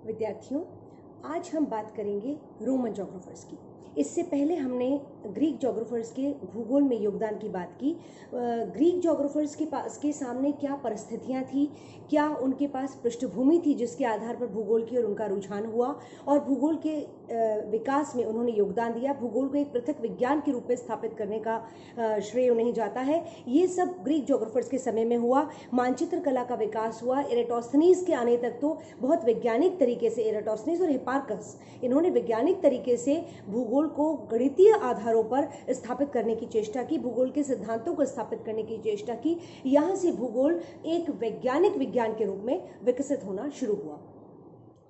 विद्यार्थियों, आज हम बात करेंगे रोमन जोग्राफर्स की। इससे पहले हमने ग्रीक जोग्राफर्स के भूगोल में योगदान की बात की। ग्रीक जोग्राफर्स के सामने क्या परिस्थितियां थी, क्या उनके पास पृष्ठभूमि थी जिसके आधार पर भूगोल की ओर उनका रुझान हुआ और भूगोल के विकास में उन्होंने योगदान दिया। भूगोल को एक पृथक विज्ञान के रूप में स्थापित करने का श्रेय उन्हें जाता है। ये सब ग्रीक जोग्राफर्स के समय में हुआ। मानचित्र कला का विकास हुआ। एराटोस्थनीज के आने तक तो बहुत वैज्ञानिक तरीके से एराटोस्थनीज और हिप्पार्कस, इन्होंने वैज्ञानिक तरीके से भूगोल को गणितीय आधारों पर स्थापित करने की चेष्टा की, भूगोल के सिद्धांतों को स्थापित करने की चेष्टा की। यहाँ से भूगोल एक वैज्ञानिक विज्ञान के रूप में विकसित होना शुरू हुआ।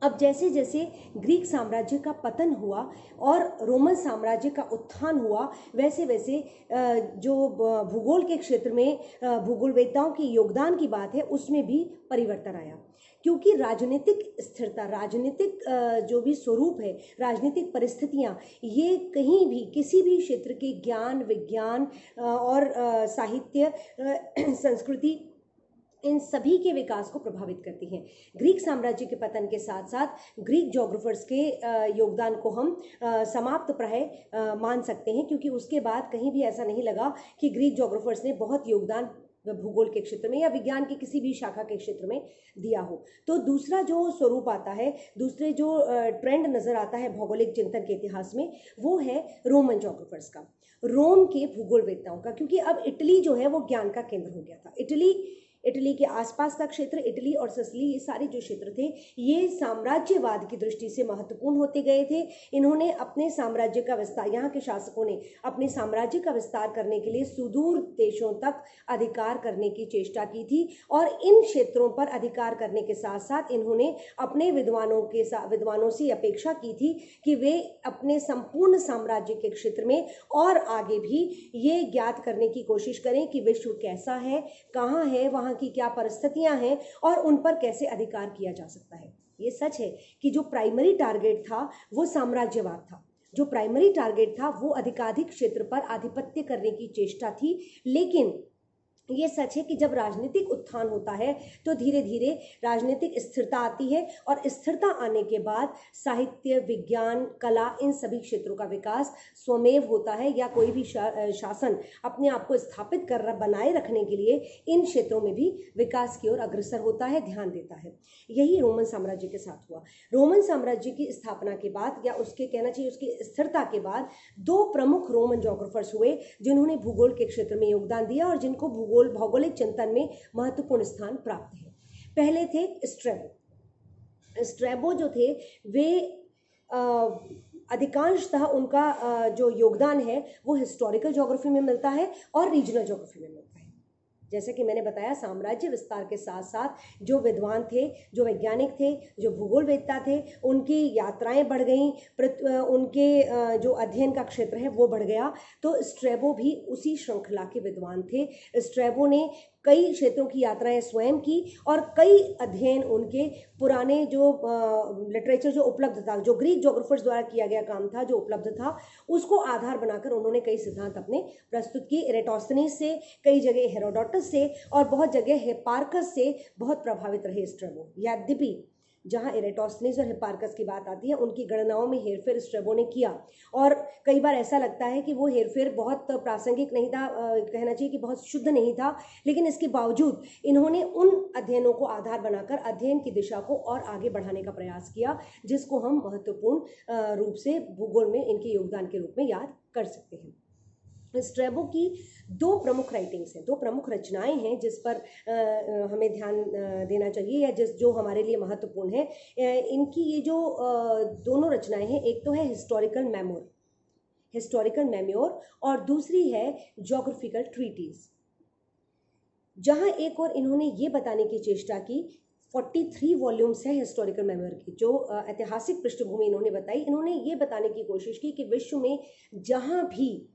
अब जैसे जैसे ग्रीक साम्राज्य का पतन हुआ और रोमन साम्राज्य का उत्थान हुआ, वैसे वैसे जो भूगोल के क्षेत्र में भूगोलवेत्ताओं की योगदान की बात है उसमें भी परिवर्तन आया, क्योंकि राजनीतिक स्थिरता, राजनीतिक जो भी स्वरूप है, राजनीतिक परिस्थितियां, ये कहीं भी किसी भी क्षेत्र के ज्ञान, विज्ञान और साहित्य, संस्कृति, इन सभी के विकास को प्रभावित करती हैं। ग्रीक साम्राज्य के पतन के साथ साथ ग्रीक जोग्राफर्स के योगदान को हम समाप्त प्राय मान सकते हैं, क्योंकि उसके बाद कहीं भी ऐसा नहीं लगा कि ग्रीक जोग्राफर्स ने बहुत योगदान भूगोल के क्षेत्र में या विज्ञान की किसी भी शाखा के क्षेत्र में दिया हो। तो दूसरा जो स्वरूप आता है, दूसरे जो ट्रेंड नजर आता है भौगोलिक चिंतन के इतिहास में, वो है रोमन जोग्राफर्स का, रोम के भूगोलवेत्ताओं का। क्योंकि अब इटली जो है वो ज्ञान का केंद्र हो गया था। इटली के आसपास का क्षेत्र, इटली और सिसिली, ये सारे जो क्षेत्र थे ये साम्राज्यवाद की दृष्टि से महत्वपूर्ण होते गए थे। इन्होंने अपने साम्राज्य का विस्तार, यहाँ के शासकों ने अपने साम्राज्य का विस्तार करने के लिए सुदूर देशों तक अधिकार करने की चेष्टा की थी और इन क्षेत्रों पर अधिकार करने के साथ साथ इन्होंने अपने विद्वानों से अपेक्षा की थी कि वे अपने संपूर्ण साम्राज्य के क्षेत्र में और आगे भी ये ज्ञात करने की कोशिश करें कि विश्व कैसा है, कहाँ है, वहाँ की क्या परिस्थितियां हैं और उन पर कैसे अधिकार किया जा सकता है। ये सच है कि जो प्राइमरी टारगेट था वो साम्राज्यवाद था, जो प्राइमरी टारगेट था वो अधिकाधिक क्षेत्र पर आधिपत्य करने की चेष्टा थी। लेकिन ये सच है कि जब राजनीतिक उत्थान होता है तो धीरे धीरे राजनीतिक स्थिरता आती है और स्थिरता आने के बाद साहित्य, विज्ञान, कला, इन सभी क्षेत्रों का विकास स्वमेव होता है, या कोई भी शासन अपने आप को स्थापित कर बनाए रखने के लिए इन क्षेत्रों में भी विकास की ओर अग्रसर होता है, ध्यान देता है। यही रोमन साम्राज्य के साथ हुआ। रोमन साम्राज्य की स्थापना के बाद, या उसके कहना चाहिए उसकी स्थिरता के बाद, दो प्रमुख रोमन जोग्राफर्स हुए जिन्होंने भूगोल के क्षेत्र में योगदान दिया और जिनको भौगोलिक चिंतन में महत्वपूर्ण स्थान प्राप्त है। पहले थे स्ट्रैबो। स्ट्रैबो जो थे वे अधिकांशतः उनका जो योगदान है वो हिस्टोरिकल ज्योग्राफी में मिलता है और रीजनल ज्योग्राफी में मिलता है। जैसे कि मैंने बताया, साम्राज्य विस्तार के साथ साथ जो विद्वान थे, जो वैज्ञानिक थे, जो भूगोलवेत्ता थे, उनकी यात्राएं बढ़ गईं, उनके जो अध्ययन का क्षेत्र है वो बढ़ गया। तो स्ट्रैबो भी उसी श्रृंखला के विद्वान थे। स्ट्रैबो ने कई क्षेत्रों की यात्राएं स्वयं की और कई अध्ययन उनके पुराने जो लिटरेचर जो उपलब्ध था, जो ग्रीक जोग्राफर्स द्वारा किया गया काम था, जो उपलब्ध था, उसको आधार बनाकर उन्होंने कई सिद्धांत अपने प्रस्तुत किए। एराटोस्थनीज से, कई जगह हेरोडोटस से और बहुत जगह हिप्पार्कस से बहुत प्रभावित रहे स्ट्रैबो। यद्यपि जहाँ एराटोस्थनीज और हिप्पार्कस की बात आती है, उनकी गणनाओं में हेरफेर स्ट्रैबो ने किया और कई बार ऐसा लगता है कि वो हेरफेर बहुत प्रासंगिक नहीं था, कहना चाहिए कि बहुत शुद्ध नहीं था। लेकिन इसके बावजूद इन्होंने उन अध्ययनों को आधार बनाकर अध्ययन की दिशा को और आगे बढ़ाने का प्रयास किया, जिसको हम महत्वपूर्ण रूप से भूगोल में इनके योगदान के रूप में याद कर सकते हैं। स्ट्रैबो की दो प्रमुख राइटिंग्स हैं, दो प्रमुख रचनाएं हैं जिस पर हमें ध्यान देना चाहिए, या जो हमारे लिए महत्वपूर्ण है। इनकी ये जो दोनों रचनाएं हैं, एक तो है हिस्टोरिकल मेमोर और दूसरी है ज्योग्राफिकल ट्रीटीज। जहां एक और इन्होंने ये बताने की चेष्टा की, 43 वॉल्यूम्स है हिस्टोरिकल मेमोर की, जो ऐतिहासिक पृष्ठभूमि इन्होंने बताई। इन्होंने ये बताने की कोशिश की कि विश्व में जहां भी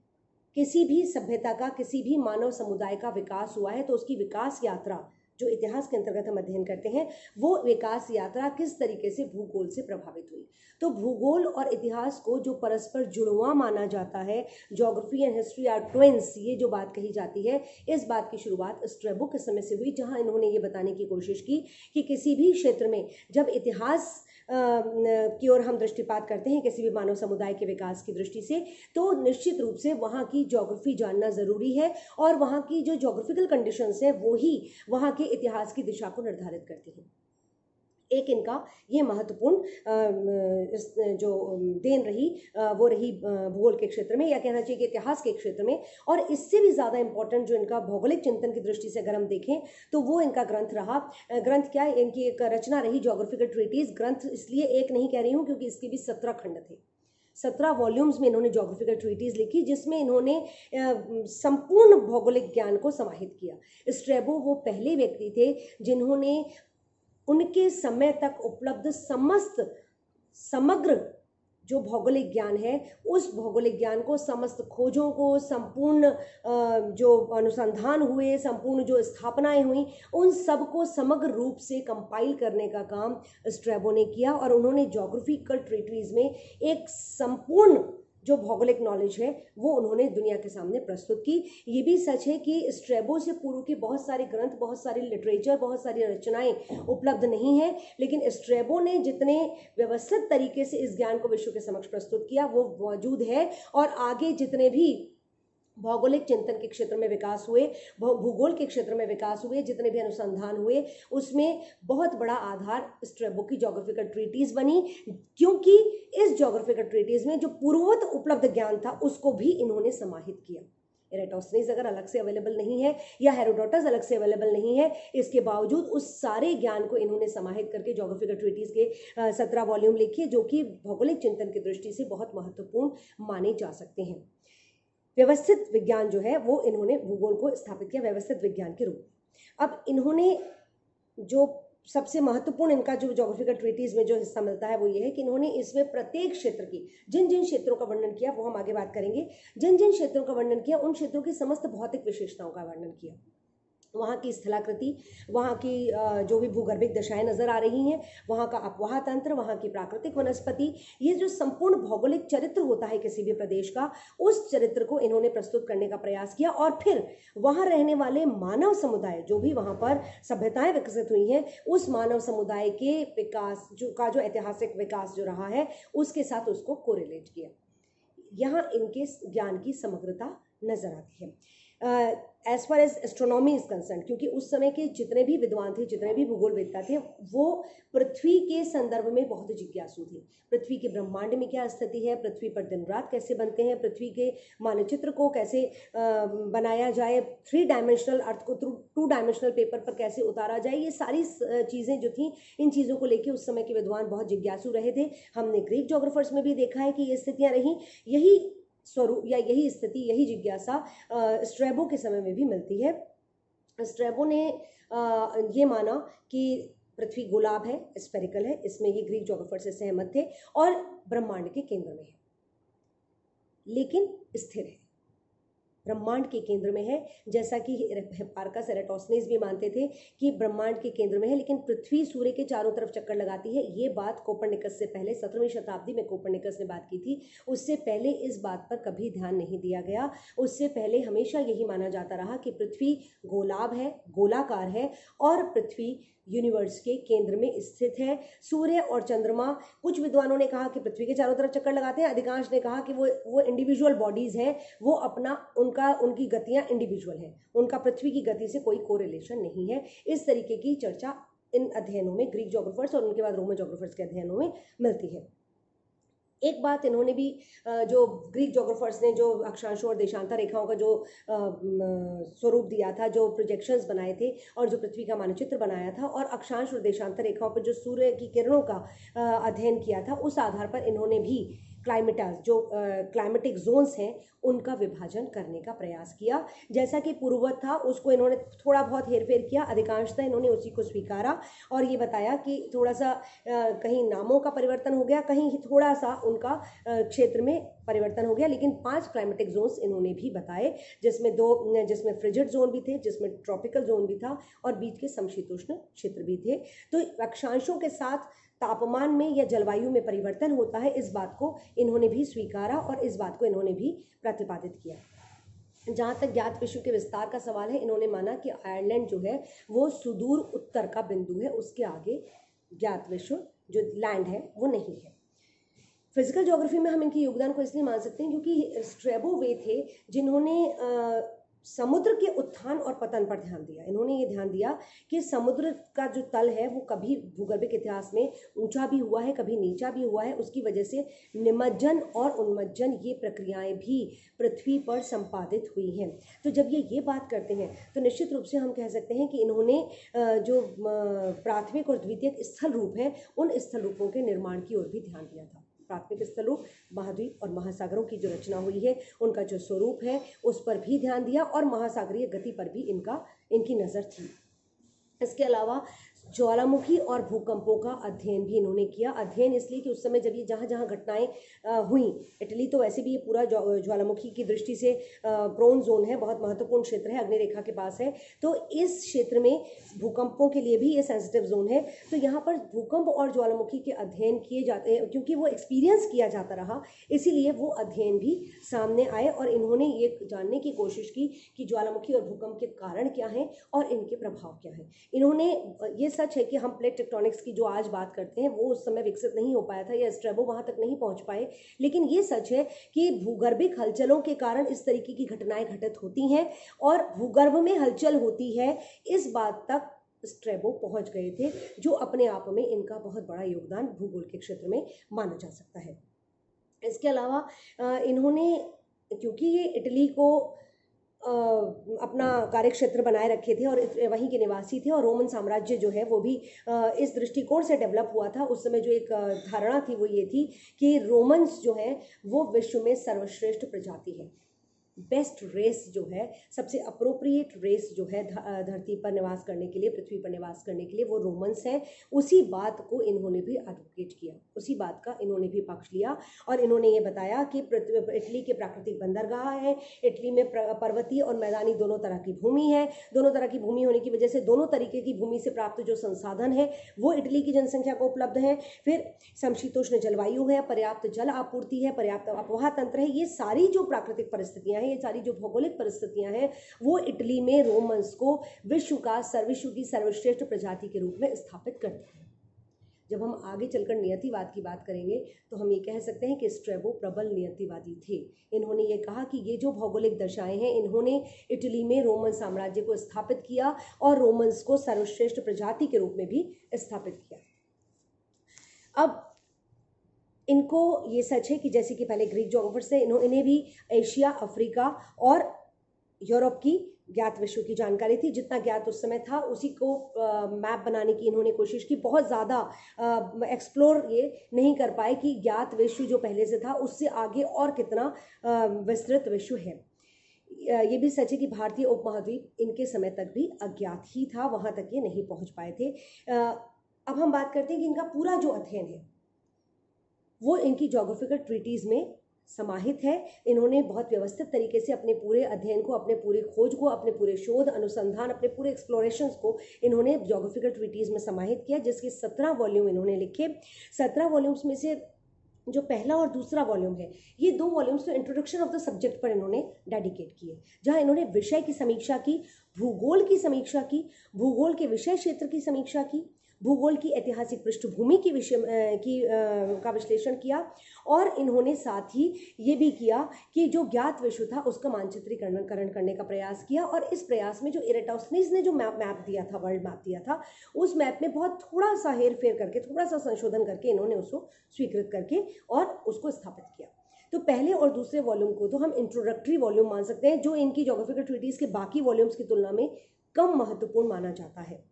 किसी भी सभ्यता का, किसी भी मानव समुदाय का विकास हुआ है तो उसकी विकास यात्रा, जो इतिहास के अंतर्गत हम अध्ययन करते हैं, वो विकास यात्रा किस तरीके से भूगोल से प्रभावित हुई। तो भूगोल और इतिहास को जो परस्पर जुड़वा माना जाता है, geography and history are twins, ये जो बात कही जाती है, इस बात की शुरुआत स्ट्रैबो के समय से हुई, जहां इन्होंने ये बताने की कोशिश की कि किसी भी क्षेत्र में जब इतिहास की ओर हम दृष्टिपात करते हैं किसी भी मानव समुदाय के विकास की दृष्टि से, तो निश्चित रूप से वहाँ की ज्योग्राफी जानना ज़रूरी है और वहाँ की जो ज्योग्राफिकल कंडीशंस है वो ही वहाँ के इतिहास की दिशा को निर्धारित करती हैं। एक इनका ये महत्वपूर्ण जो देन रही वो रही भूगोल के क्षेत्र में, या कहना चाहिए कि इतिहास के क्षेत्र में। और इससे भी ज़्यादा इम्पोर्टेंट जो इनका भौगोलिक चिंतन की दृष्टि से अगर हम देखें तो वो इनका ग्रंथ रहा। ग्रंथ क्या है, इनकी एक रचना रही ज्योग्राफिकल ट्रीटीज। ग्रंथ इसलिए एक नहीं कह रही हूँ क्योंकि इसके भी 17 खंड थे, 17 वॉल्यूम्स में इन्होंने ज्योग्राफिकल ट्रीटीज लिखी जिसमें इन्होंने संपूर्ण भौगोलिक ज्ञान को समाहित किया। स्ट्रैबो वो पहले व्यक्ति थे जिन्होंने उनके समय तक उपलब्ध समग्र जो भौगोलिक ज्ञान है उस भौगोलिक ज्ञान को, समस्त खोजों को, संपूर्ण जो अनुसंधान हुए, संपूर्ण जो स्थापनाएं हुई, उन सब को समग्र रूप से कंपाइल करने का काम स्ट्रैबो ने किया। और उन्होंने ज्योग्राफिकल ट्रीटीज में एक संपूर्ण जो भौगोलिक नॉलेज है वो उन्होंने दुनिया के सामने प्रस्तुत की। ये भी सच है कि स्ट्रैबो से पूर्व के बहुत सारे ग्रंथ, बहुत सारी लिटरेचर, बहुत सारी रचनाएं उपलब्ध नहीं है, लेकिन स्ट्रैबो ने जितने व्यवस्थित तरीके से इस ज्ञान को विश्व के समक्ष प्रस्तुत किया वो मौजूद है। और आगे जितने भी भौगोलिक चिंतन के क्षेत्र में विकास हुए, भूगोल के क्षेत्र में विकास हुए, जितने भी अनुसंधान हुए, उसमें बहुत बड़ा आधार स्ट्रैबो की ज्योग्राफिकल ट्रीटीज बनी, क्योंकि इस ज्योग्राफिकल ट्रीटीज में जो पूर्ववत उपलब्ध ज्ञान था उसको भी इन्होंने समाहित किया। एराटोस्थेनीज अगर अलग से अवेलेबल नहीं है या हेरोडोटस अलग से अवेलेबल नहीं है, इसके बावजूद उस सारे ज्ञान को इन्होंने समाहित करके ज्योग्राफिकल ट्रीटीज के 17 वॉल्यूम लिखे, जो कि भौगोलिक चिंतन की दृष्टि से बहुत महत्वपूर्ण माने जा सकते हैं। व्यवस्थित विज्ञान जो है वो इन्होंने भूगोल को स्थापित किया व्यवस्थित विज्ञान के रूप में। अब इन्होंने जो सबसे महत्वपूर्ण इनका जो ज्योग्राफिकल ट्रीटीज में जो हिस्सा मिलता है वो ये है कि इन्होंने इसमें प्रत्येक क्षेत्र की जिन जिन क्षेत्रों का वर्णन किया वो हम आगे बात करेंगे, जिन जिन क्षेत्रों का वर्णन किया उन क्षेत्रों की समस्त भौतिक विशेषताओं का वर्णन किया, वहाँ की स्थलाकृति, वहाँ की जो भी भूगर्भिक दशाएं नजर आ रही हैं, वहाँ का अपवाह तंत्र, वहाँ की प्राकृतिक वनस्पति, ये जो संपूर्ण भौगोलिक चरित्र होता है किसी भी प्रदेश का, उस चरित्र को इन्होंने प्रस्तुत करने का प्रयास किया। और फिर वहाँ रहने वाले मानव समुदाय, जो भी वहाँ पर सभ्यताएं विकसित हुई हैं, उस मानव समुदाय के विकास जो ऐतिहासिक विकास जो रहा है उसके साथ उसको कोरिलेट किया। यहाँ इनके ज्ञान की समग्रता नजर आती है। As far as astronomy is concern, क्योंकि उस समय के जितने भी विद्वान थे, जितने भी भूगोलवेत्ता थे, वो पृथ्वी के संदर्भ में बहुत जिज्ञासु थे। पृथ्वी के ब्रह्मांड में क्या स्थिति है, पृथ्वी पर दिन रात कैसे बनते हैं, पृथ्वी के मानचित्र को कैसे बनाया जाए, 3 डायमेंशनल अर्थ को 2 डायमेंशनल पेपर पर कैसे उतारा जाए, ये सारी चीज़ें जो थी, इन चीज़ों को लेकर उस समय के विद्वान बहुत जिज्ञासु रहे थे। हमने ग्रीक ज्योग्राफर्स में भी देखा है कि ये स्थितियाँ रहीं। यही स्वरूप या यही स्थिति, यही जिज्ञासा स्ट्रैबो के समय में भी मिलती है। स्ट्रैबो ने ये माना कि पृथ्वी गोलाभ है, स्फेरिकल है, इसमें ये ग्रीक ज्योग्राफर से सहमत थे, और ब्रह्मांड के केंद्र में है, लेकिन स्थिर है, ब्रह्मांड के केंद्र में है। जैसा कि हिप्पार्कस, एराटोस्थेनीज भी मानते थे कि ब्रह्मांड के केंद्र में है, लेकिन पृथ्वी सूर्य के चारों तरफ चक्कर लगाती है। ये बात कोपरनिकस से पहले 17वीं शताब्दी में कोपरनिकस ने बात की थी, उससे पहले इस बात पर कभी ध्यान नहीं दिया गया। उससे पहले हमेशा यही माना जाता रहा कि पृथ्वी गोलाभ है, गोलाकार है, और पृथ्वी यूनिवर्स के केंद्र में स्थित है। सूर्य और चंद्रमा, कुछ विद्वानों ने कहा कि पृथ्वी के चारों तरफ चक्कर लगाते हैं, अधिकांश ने कहा कि वो इंडिविजुअल बॉडीज हैं, वो उनकी गतियां इंडिविजुअल हैं, उनका पृथ्वी की गति से कोई कोरिलेशन नहीं है। इस तरीके की चर्चा इन अध्ययनों में, ग्रीक ज्योग्राफर्स और उनके बाद रोमन ज्योग्राफर्स के अध्ययनों में मिलती है। एक बात इन्होंने भी, जो ग्रीक ज्योग्राफर्स ने जो अक्षांशों और देशांतर रेखाओं का जो स्वरूप दिया था, जो प्रोजेक्शंस बनाए थे और जो पृथ्वी का मानचित्र बनाया था, और अक्षांश और देशांतर रेखाओं पर जो सूर्य की किरणों का अध्ययन किया था, उस आधार पर इन्होंने भी क्लाइमेटास, जो क्लाइमेटिक जोन्स हैं, उनका विभाजन करने का प्रयास किया। जैसा कि पूर्ववत था उसको इन्होंने थोड़ा बहुत हेरफेर किया, अधिकांशतः इन्होंने उसी को स्वीकारा और ये बताया कि थोड़ा सा कहीं नामों का परिवर्तन हो गया, कहीं थोड़ा सा उनका क्षेत्र में परिवर्तन हो गया, लेकिन 5 क्लाइमेटिक जोन्स इन्होंने भी बताए, जिसमें फ्रिजिड जोन भी थे, जिसमें ट्रॉपिकल जोन भी था, और बीच के समशीतोष्ण क्षेत्र भी थे। तो अक्षांशों के साथ तापमान में या जलवायु में परिवर्तन होता है, इस बात को इन्होंने भी स्वीकारा और इस बात को इन्होंने भी प्रतिपादित किया। जहाँ तक ज्ञात विश्व के विस्तार का सवाल है, इन्होंने माना कि आयरलैंड जो है वो सुदूर उत्तर का बिंदु है, उसके आगे ज्ञात विश्व जो लैंड है वो नहीं है। फिजिकल ज्योग्राफी में हम इनके योगदान को इसलिए मान सकते हैं क्योंकि स्ट्रैबो वे थे जिन्होंने समुद्र के उत्थान और पतन पर ध्यान दिया। इन्होंने ये ध्यान दिया कि समुद्र का जो तल है वो कभी भूगर्भिक इतिहास में ऊंचा भी हुआ है, कभी नीचा भी हुआ है। उसकी वजह से निमज्जन और उन्मज्जन ये प्रक्रियाएं भी पृथ्वी पर संपादित हुई हैं। तो जब ये बात करते हैं तो निश्चित रूप से हम कह सकते हैं कि इन्होंने जो प्राथमिक और द्वितीयक स्थल रूप है उन स्थल रूपों के निर्माण की ओर भी ध्यान दिया था। प्राथमिक स्थल रूप महाद्वीप और महासागरों की जो रचना हुई है उनका जो स्वरूप है उस पर भी ध्यान दिया और महासागरीय गति पर भी इनकी नज़र थी। इसके अलावा ज्वालामुखी और भूकंपों का अध्ययन भी इन्होंने किया। अध्ययन इसलिए कि उस समय जब ये जहाँ जहाँ घटनाएं हुई, इटली तो वैसे भी ये पूरा ज्वालामुखी की दृष्टि से प्रोन जोन है, बहुत महत्वपूर्ण क्षेत्र है, अग्निरेखा के पास है। तो इस क्षेत्र में भूकंपों के लिए भी ये सेंसिटिव जोन है। तो यहाँ पर भूकंप और ज्वालामुखी के अध्ययन किए जाते हैं क्योंकि वो एक्सपीरियंस किया जाता रहा, इसीलिए वो अध्ययन भी सामने आए और इन्होंने ये जानने की कोशिश की कि ज्वालामुखी और भूकंप के कारण क्या हैं और इनके प्रभाव क्या हैं। इन्होंने ये सच है कि हम प्लेट टेक्टोनिक्स की जो आज बात करते हैं वो उस समय विकसित नहीं हो पाया था या स्ट्रैबो वहां तक नहीं पहुंच पाए, लेकिन ये सच है कि भूगर्भिक हलचलों के कारण इस तरीके की घटनाएं घटित होती हैं और भूगर्भ में हलचल होती है, इस बात तक स्ट्रैबो पहुंच गए थे, जो अपने आप में इनका बहुत बड़ा योगदान भूगोल के क्षेत्र में माना जा सकता है। इसके अलावा इन्होंने, क्योंकि ये इटली को अपना कार्यक्षेत्र बनाए रखे थे और वहीं के निवासी थे और रोमन साम्राज्य जो है वो भी इस दृष्टिकोण से डेवलप हुआ था। उस समय जो एक धारणा थी वो ये थी कि रोमन्स जो है वो विश्व में सर्वश्रेष्ठ प्रजाति है, बेस्ट रेस जो है, सबसे अप्रोप्रिएट रेस जो है धरती पर निवास करने के लिए, पृथ्वी पर निवास करने के लिए, वो रोमन्स हैं। उसी बात को इन्होंने भी एडवोकेट किया, उसी बात का इन्होंने भी पक्ष लिया और इन्होंने ये बताया कि इटली के प्राकृतिक बंदरगाह है, इटली में पर्वतीय और मैदानी दोनों तरह की भूमि है। दोनों तरह की भूमि होने की वजह से दोनों तरीके की भूमि से प्राप्त जो संसाधन है वो इटली की जनसंख्या को उपलब्ध है। फिर समशीतोष्ण जलवायु है, पर्याप्त जल आपूर्ति है, पर्याप्त अपवाह तंत्र है। ये सारी जो प्राकृतिक परिस्थितियां हैं, ये सारी जो भौगोलिक परिस्थितियां हैं, वो इटली में रोमन्स को विश्व की सर्वश्रेष्ठ प्रजाति के रूप में स्थापित करती है। जब हम आगे चलकर नियतिवाद की बात करेंगे तो हम ये कह सकते हैं कि स्ट्रैबो प्रबल नियतिवादी थे। इन्होंने ये कहा कि ये जो भौगोलिक दशाएं हैं, इन्होंने इटली में रोमन साम्राज्य को स्थापित किया और रोमन्स को सर्वश्रेष्ठ प्रजाति के रूप में भी स्थापित किया। अब इनको ये सच है कि जैसे कि पहले ग्रीक ज्योग्राफर्स थे, इन्हें भी एशिया, अफ्रीका और यूरोप की ज्ञात विश्व की जानकारी थी। जितना ज्ञात उस समय था उसी को मैप बनाने की इन्होंने कोशिश की। बहुत ज़्यादा एक्सप्लोर ये नहीं कर पाए कि ज्ञात विश्व जो पहले से था उससे आगे और कितना विस्तृत विश्व है। ये भी सच है कि भारतीय उपमहाद्वीप इनके समय तक भी अज्ञात ही था, वहाँ तक ये नहीं पहुँच पाए थे। अब हम बात करते हैं कि इनका पूरा जो अध्ययन है वो इनकी ज्योग्राफिकल ट्रीटीज़ में समाहित है। इन्होंने बहुत व्यवस्थित तरीके से अपने पूरे अध्ययन को, अपने पूरे खोज को, अपने पूरे शोध अनुसंधान, अपने पूरे एक्सप्लोरेशंस को इन्होंने ज्योग्राफिकल ट्रीटीज़ में समाहित किया, जिसके 17 वॉल्यूम इन्होंने लिखे। 17 वॉल्यूम्स में से जो पहला और दूसरा वॉल्यूम है, ये 2 वॉल्यूम्स तो इंट्रोडक्शन ऑफ द सब्जेक्ट पर इन्होंने डेडिकेट किए, जहाँ इन्होंने विषय की समीक्षा की, भूगोल की समीक्षा की, भूगोल के विषय क्षेत्र की समीक्षा की, भूगोल की ऐतिहासिक पृष्ठभूमि की का विश्लेषण किया और इन्होंने साथ ही ये भी किया कि जो ज्ञात विश्व था उसका मानचित्रीकरण करने का प्रयास किया। और इस प्रयास में जो इरेटोस्थनीज ने जो मैप दिया था, वर्ल्ड मैप दिया था, उस मैप में बहुत थोड़ा सा हेर फेर करके, थोड़ा सा संशोधन करके इन्होंने उसको स्वीकृत करके और उसको स्थापित किया। तो पहले और दूसरे वॉल्यूम को तो हम इंट्रोडक्टरी वॉल्यूम मान सकते हैं, जो इनकी ज्योग्राफिकल ट्रीटीज़ के बाकी वॉल्यूम्स की तुलना में कम महत्वपूर्ण माना जाता है।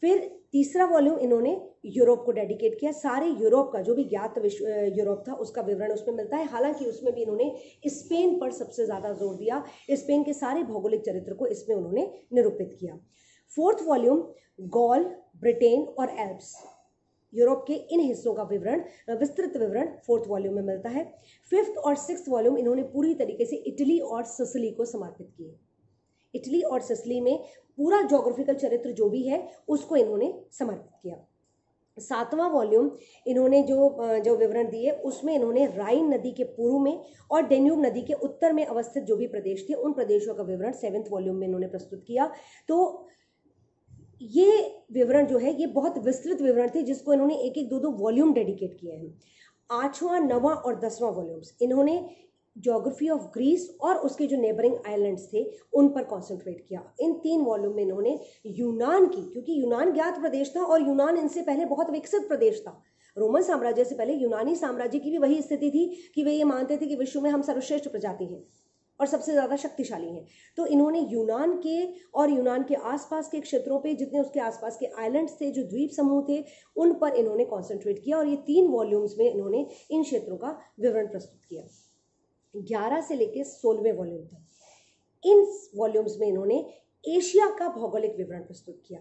फिर तीसरा वॉल्यूम इन्होंने यूरोप को डेडिकेट किया। सारे यूरोप का जो भी ज्ञात विश्व यूरोप था उसका विवरण उसमें मिलता है। हालांकि उसमें भी इन्होंने स्पेन पर सबसे ज़्यादा जोर दिया, स्पेन के सारे भौगोलिक चरित्र को इसमें उन्होंने निरूपित किया। 4th वॉल्यूम गॉल, ब्रिटेन और एल्प्स, यूरोप के इन हिस्सों का विवरण, विस्तृत विवरण 4th वॉल्यूम में मिलता है। 5th और 6th वॉल्यूम इन्होंने पूरी तरीके से इटली और सिसिली को समर्पित किए। इटली और सिसिली में पूरा ज्योग्राफिकल चरित्र जो भी है उसको इन्होंने समर्पित किया। 7वां वॉल्यूम इन्होंने जो विवरण दिए उसमें इन्होंने राइन नदी के पूर्व में और डेन्यूब नदी के उत्तर में अवस्थित जो भी प्रदेश थे उन प्रदेशों का विवरण 7th वॉल्यूम में इन्होंने प्रस्तुत किया। तो ये विवरण जो है ये बहुत विस्तृत विवरण थे जिसको इन्होंने एक एक दो दो वॉल्यूम डेडिकेट किए हैं। 8वां 9वां और 10वां वॉल्यूम्स इन्होंने ज्योग्राफी ऑफ ग्रीस और उसके जो नेबरिंग आइलैंड्स थे उन पर कॉन्सेंट्रेट किया। इन 3 वॉल्यूम में इन्होंने यूनान की, क्योंकि यूनान ज्ञात प्रदेश था और यूनान इनसे पहले बहुत विकसित प्रदेश था, रोमन साम्राज्य से पहले यूनानी साम्राज्य की भी वही स्थिति थी कि वे ये मानते थे कि विश्व में हम सर्वश्रेष्ठ प्रजाति हैं और सबसे ज़्यादा शक्तिशाली हैं। तो इन्होंने यूनान के और यूनान के आसपास के क्षेत्रों पे, जितने उसके आसपास के आइलैंड्स थे, जो द्वीप समूह थे, उन पर इन्होंने कॉन्सेंट्रेट किया और ये 3 वॉल्यूम्स में इन्होंने इन क्षेत्रों का विवरण प्रस्तुत किया। 11 से लेकर 16वें वॉल्यूम तक इन वॉल्यूम्स में इन्होंने एशिया का भौगोलिक विवरण प्रस्तुत किया।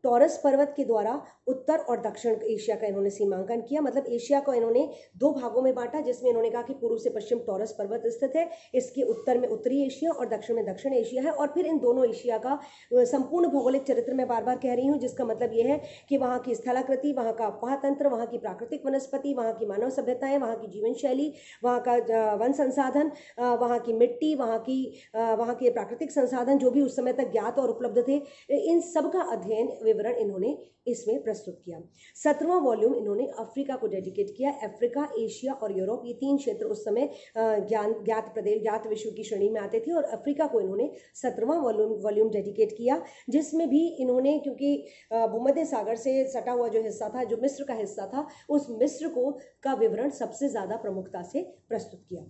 टॉरस पर्वत के द्वारा उत्तर और दक्षिण एशिया का इन्होंने सीमांकन किया, मतलब एशिया को इन्होंने 2 भागों में बांटा, जिसमें इन्होंने कहा कि पूर्व से पश्चिम टॉरस पर्वत स्थित है, इसके उत्तर में उत्तरी एशिया और दक्षिण में दक्षिण एशिया है। और फिर इन दोनों एशिया का संपूर्ण भौगोलिक चरित्र मैं बार बार कह रही हूँ, जिसका मतलब ये है कि वहाँ की स्थलाकृति, वहाँ का अफवाह तंत्र, वहाँ की प्राकृतिक वनस्पति, वहाँ की मानव सभ्यताएं, वहाँ की जीवन शैली, वहाँ का वन संसाधन, वहाँ की मिट्टी, वहाँ के प्राकृतिक संसाधन जो भी उस समय तक ज्ञात और उपलब्ध थे, इन सब का अध्ययन विवरण इन्होंने इसमें प्रस्तुत किया। 17वां वॉल्यूम इन्होंने अफ्रीका को डेडिकेट किया। अफ्रीका, एशिया और यूरोप, ये 3 क्षेत्र उस समय ज्ञात प्रदेश, ज्ञात विश्व की श्रेणी में आते थे और अफ्रीका को इन्होंने 17वां वॉल्यूम डेडिकेट किया, जिसमें भी इन्होंने, क्योंकि भूमध्य सागर से सटा हुआ जो हिस्सा था, जो मिस्र का हिस्सा था, उस मिस्र को का विवरण सबसे ज़्यादा प्रमुखता से प्रस्तुत किया।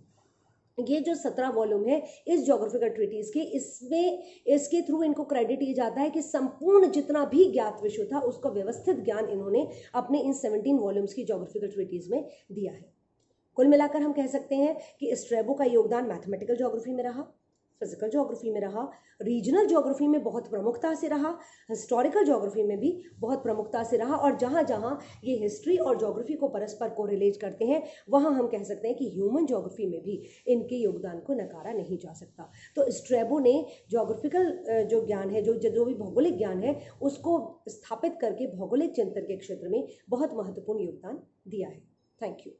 ये जो 17 वॉल्यूम है इस ज्योग्राफिकल ट्रीटीज के, इसके थ्रू इनको क्रेडिट ये जाता है कि संपूर्ण जितना भी ज्ञात विश्व था उसका व्यवस्थित ज्ञान इन्होंने अपने इन 17 वॉल्यूम्स की ज्योग्राफिकल ट्रीटीज में दिया है। कुल मिलाकर हम कह सकते हैं कि स्ट्रैबो का योगदान मैथमेटिकल ज्योग्राफी में रहा, फिजिकल ज्योग्राफी में रहा, रीजनल ज्योग्राफी में बहुत प्रमुखता से रहा, हिस्टोरिकल ज्योग्राफी में भी बहुत प्रमुखता से रहा, और जहाँ जहाँ ये हिस्ट्री और ज्योग्राफी को परस्पर कोरिलेट करते हैं वहाँ हम कह सकते हैं कि ह्यूमन ज्योग्राफी में भी इनके योगदान को नकारा नहीं जा सकता। तो स्ट्रैबो ने ज्योग्राफिकल जो ज्ञान है, जो भी भौगोलिक ज्ञान है, उसको स्थापित करके भौगोलिक चिंतन के क्षेत्र में बहुत महत्वपूर्ण योगदान दिया है। Thank you.